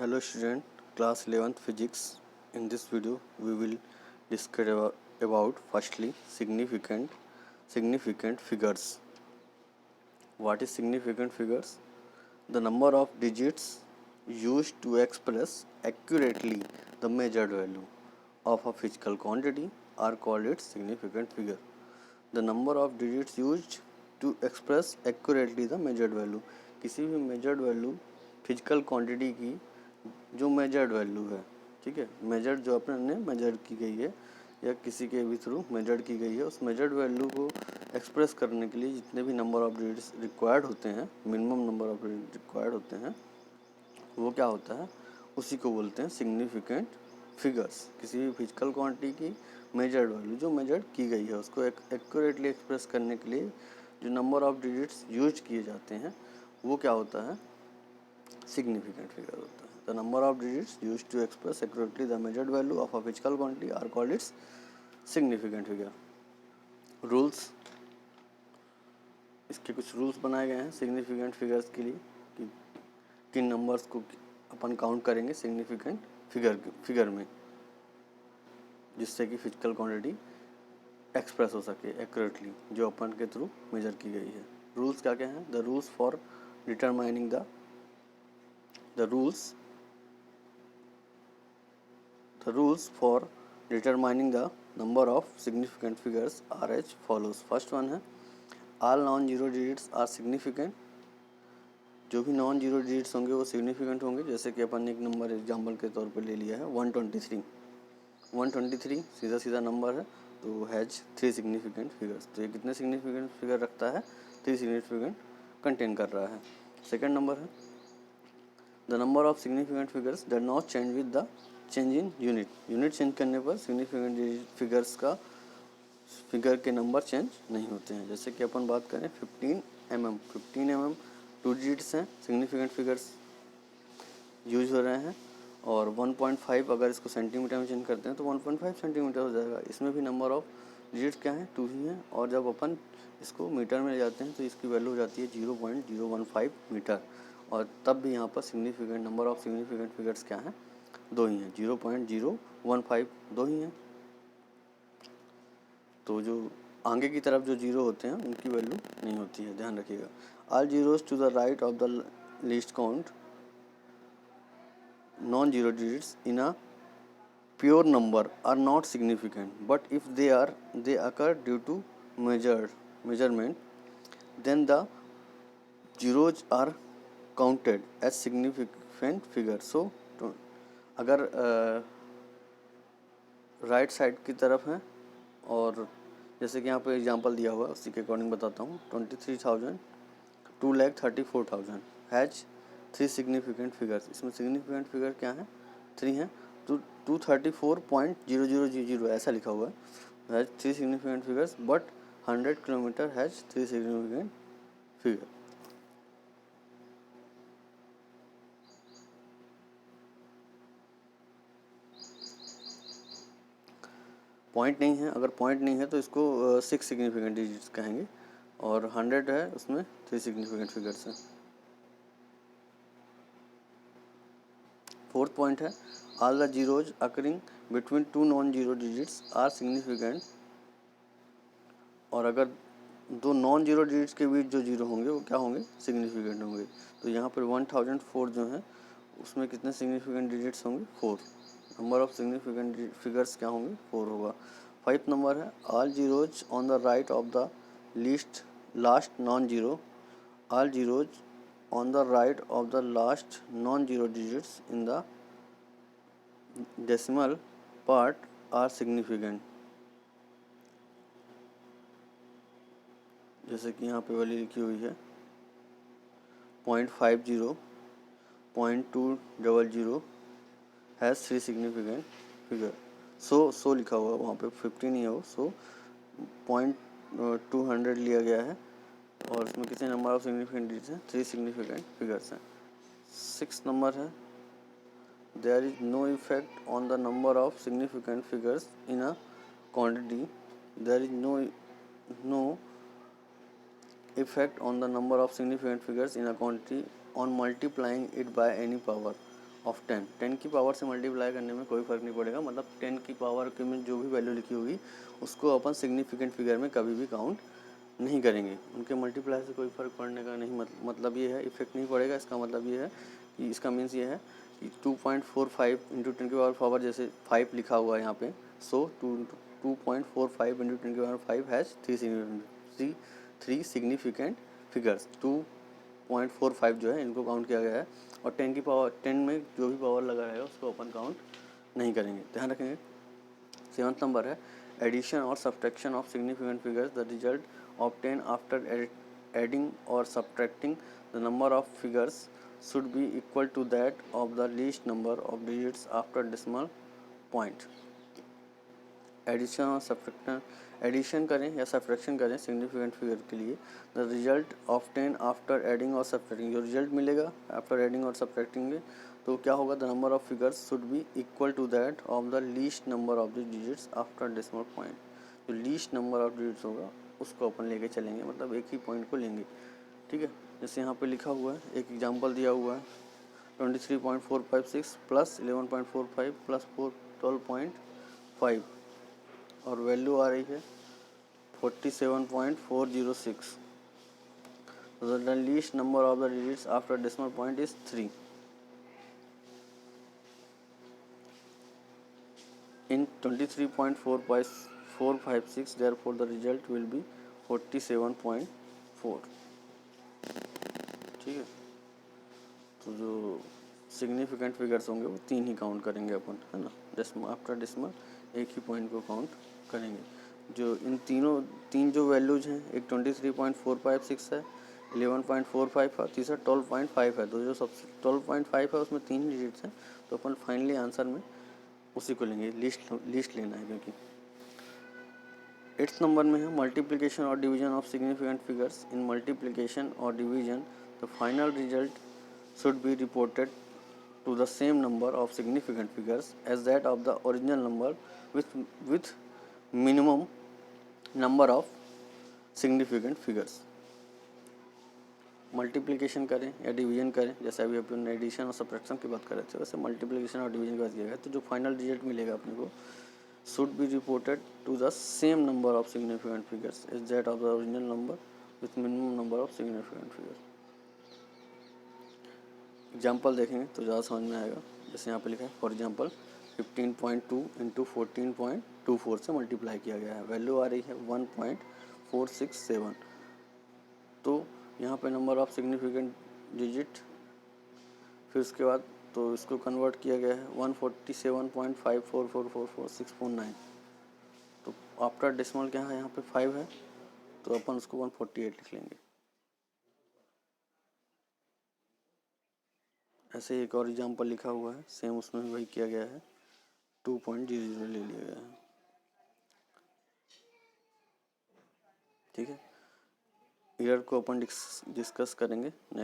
Hello student, class 11th physics. In this video we will discuss about firstly significant figures. What is significant figures? The number of digits used to express accurately the measured value of a physical quantity are called its significant figure. The number of digits used to express accurately the measured value. किसी भी measured value physical quantity की जो measured value है, ठीक है, measured जो अपने major की गई है या किसी के भी थ्रू मेजर्ड की गई है, उस मेजर्ड वैल्यू को एक्सप्रेस करने के लिए जितने भी नंबर ऑफ डिजिट्स रिक्वायर्ड होते हैं, minimum number of digits required होते हैं, वो क्या होता है, उसी को बोलते हैं सिग्निफिकेंट फिगर्स। किसी भी फिजिकल क्वांटिटी की मेजर्ड वैल्यू जो मेजर्ड की गई है उसको एक्यूरेटली एक्सप्रेस करने के लिए जो नंबर ऑफ डिजिट्स यूज किए जाते हैं वो क्या होता है, significant figure होता है. The number of digits used to express accurately the measured value of a physical quantity are called its significant figure. Rules, इसके कुछ रूल्स बनाए गए हैं सिग्निफिकेंट फिगर्स के लिए कि किन नंबर्स को अपन काउंट करेंगे सिग्निफिकेंट फिगर में, जिससे कि फिजिकल क्वांटिटी एक्सप्रेस हो सके एक्यूरेटली जो अपन के थ्रू मेजर की गई है. रूल्स क्या क्या हैं? The rules for determining The rules for determining the number of significant figures are as follows. First one है all non-zero digits are significant. जो भी नॉन जीरो डिजिट्स होंगे वो सिग्निफिकेंट होंगे. जैसे कि अपन एक नंबर एग्जाम्पल के तौर पे ले लिया है 123 सीधा सीधा नंबर है तो हैज 3 सिग्निफिकेंट फिगर्स. तो ये कितने सिग्निफिकेंट फिगर रखता है? 3 सिग्निफिकेंट कंटेन कर रहा है. सेकेंड नंबर है the number of significant figures does not change with the change in unit. Unit change करने पर सिग्निफिकेंट फिगर्स का फिगर के नंबर चेंज नहीं होते हैं. जैसे कि अपन बात करें 15 mm 2 डिजिट्स हैं, सिग्निफिकेंट फिगर्स यूज हो रहे हैं. और 1.5 अगर इसको सेंटीमीटर में चेंज करते हैं तो 1.5 सेंटीमीटर हो जाएगा. इसमें भी नंबर ऑफ डिजिट क्या है? 2 ही हैं. और जब अपन इसको मीटर में ले जाते हैं तो इसकी वैल्यू हो जाती है 0.015 मीटर. और तब भी यहाँ पर significant number of significant figures क्या हैं? 2 ही हैं, 0.015 2 ही हैं. तो जो आगे की तरफ जो जीरो होते हैं उनकी वैल्यू नहीं होती है, ध्यान रखिएगा. All zeros to the right of the least count non zero digits in a pure number are not significant, but if they occur due to measurement, then the zeros are counted as significant figure. So अगर right side की तरफ है और जैसे कि यहाँ पे example दिया हुआ है उसी के अकॉर्डिंग बताता हूँ. 23,000 2,34,000 हैज 3 सिग्निफिकेंट फिगर्स. इसमें सिग्निफिकेंट फिगर क्या है? 3 हैं. तो 234.0000 ऐसा लिखा हुआ है. Has 3 significant figures but 100 kilometre has 3 significant figure. Point नहीं है, अगर पॉइंट नहीं है तो इसको 6 सिग्निफिकेंट डिजिट्स कहेंगे. और 100 है उसमें 3 सिग्निफिकेंट फिगर्स हैं. फोर्थ पॉइंट है all the zeros occurring between 2 non zero digits are significant. और अगर 2 नॉन जीरो डिजिट्स के बीच जो जीरो होंगे वो क्या होंगे? सिग्निफिकेंट होंगे. तो यहाँ पर 1004 जो है उसमें कितने सिग्निफिकेंट डिजिट्स होंगे? 4. नंबर ऑफ सिग्निफिकेंट फिगर्स क्या होंगे? 4 होगा. 5 नंबर है all zeros on the right of the list last non zero. All zeros on the right of the last non-zero digits in the decimal part are significant. जैसे कि यहाँ पे वाली लिखी हुई है 0.50 0.200 हैज़ 3 सिग्निफिकेंट फिगर. सो लिखा हुआ है वहाँ पे 15 ही है वो. सो 0.200 लिया गया है और इसमें कितने नंबर ऑफ सिग्निफिकेंट डिजिट्स हैं? 3 सिग्निफिकेंट फिगर्स हैं. 6 नंबर है there is no effect on the number of significant figures in a quantity. There is no effect on the number of significant figures in a quantity on multiplying it by any power. Of 10, 10 की power से multiply करने में कोई फ़र्क नहीं पड़ेगा, मतलब 10 की पावर के में जो भी वैल्यू लिखी होगी उसको अपन सिग्निफिकेंट फिगर में कभी भी काउंट नहीं करेंगे। उनके मल्टीप्लाई से कोई फ़र्क पड़ने का नहीं, मतलब ये है इफेक्ट नहीं पड़ेगा। इसका मतलब ये है कि इसका मीन्स ये है कि 2.45 इंटू 10 की पावर जैसे 5 लिखा हुआ है यहाँ पे, सो 2.45 इंटू 10 की power 5 has three significant figures. 2.45 जो है इनको काउंट किया गया है, और 10 की पावर 10 में जो भी पावर लगा रहेगा उसको अपन काउंट नहीं करेंगे, ध्यान रखेंगे। 7th नंबर है एडिशन और subtraction of significant figures. The result obtain after adding और subtracting the number of figures should be equal to that of the least number of digits after decimal point. Addition और subtraction, addition करें या subtraction करें significant figure के लिए, the result obtain after adding और subtracting, जो result मिलेगा after adding और सब्ट्रैक्टिंग तो क्या होगा, the number of figures should be equal to that of the least number of the digits after decimal point. जो लीस्ट नंबर ऑफ डिजिट्स होगा उसको अपन लेके चलेंगे, मतलब एक ही पॉइंट को लेंगे, ठीक है। जैसे यहाँ पे लिखा हुआ है, एक एग्जांपल दिया हुआ है 23.456 प्लस 11.45 प्लस 12.5 और वैल्यू आ रही है 47.406। The least number of the digits after decimal point is 3। In 23.456 therefore the result will be 47.4। ठीक है, तो जो सिग्निफिकेंट फिगर्स होंगे वो 3 ही काउंट करेंगे अपन, है ना। डेसिमल आफ्टर डेसिमल एक ही पॉइंट को काउंट करेंगे। जो इन तीन जो वैल्यूज हैं, एक 23.456 है, 11.45 है, तीसरा 12.5 है। तो जो सबसे 12.5 है उसमें 3 डिजिट्स हैं, तो अपन फाइनली आंसर में उसी को लेंगे, लिस्ट लेना है क्योंकि। 8th नंबर में है मल्टीप्लिकेशन और division of significant figures. In multiplication और division the final result should be reported to the same number of significant figures as that of the original number with minimum number of significant figures। Multiplication करें या division करें, जैसे अभी अपन addition और subtraction की बात कर रहे थे, वैसे मल्टीप्लिकेशन और डिवीजन की बात किया गया, तो जो फाइनल रिजल्ट मिलेगा अपने को should be reported to the same number of significant figures as that of the original number with minimum number of significant figures। Example देखेंगे तो ज़्यादा समझ में आएगा। जैसे यहाँ पे लिखा है फॉर एग्जाम्पल 15.2 इंटू 14.24 से मल्टीप्लाई किया गया है, वैल्यू आ रही है 1.467। तो यहाँ पे नंबर ऑफ सिग्निफिकेंट डिजिट, फिर उसके बाद तो इसको कन्वर्ट किया गया है 147.54446.9। तो आफ्टर डेसिमल क्या है, यहाँ पे 5 है, तो अपन उसको 148 लिख लेंगे। ऐसे एक और एग्जाम्पल लिखा हुआ है, सेम उसमें वही किया गया है, 2.00 ले लिया गया है, ठीक है। एरर को अपन डिस्कस करेंगे नेक्स्ट।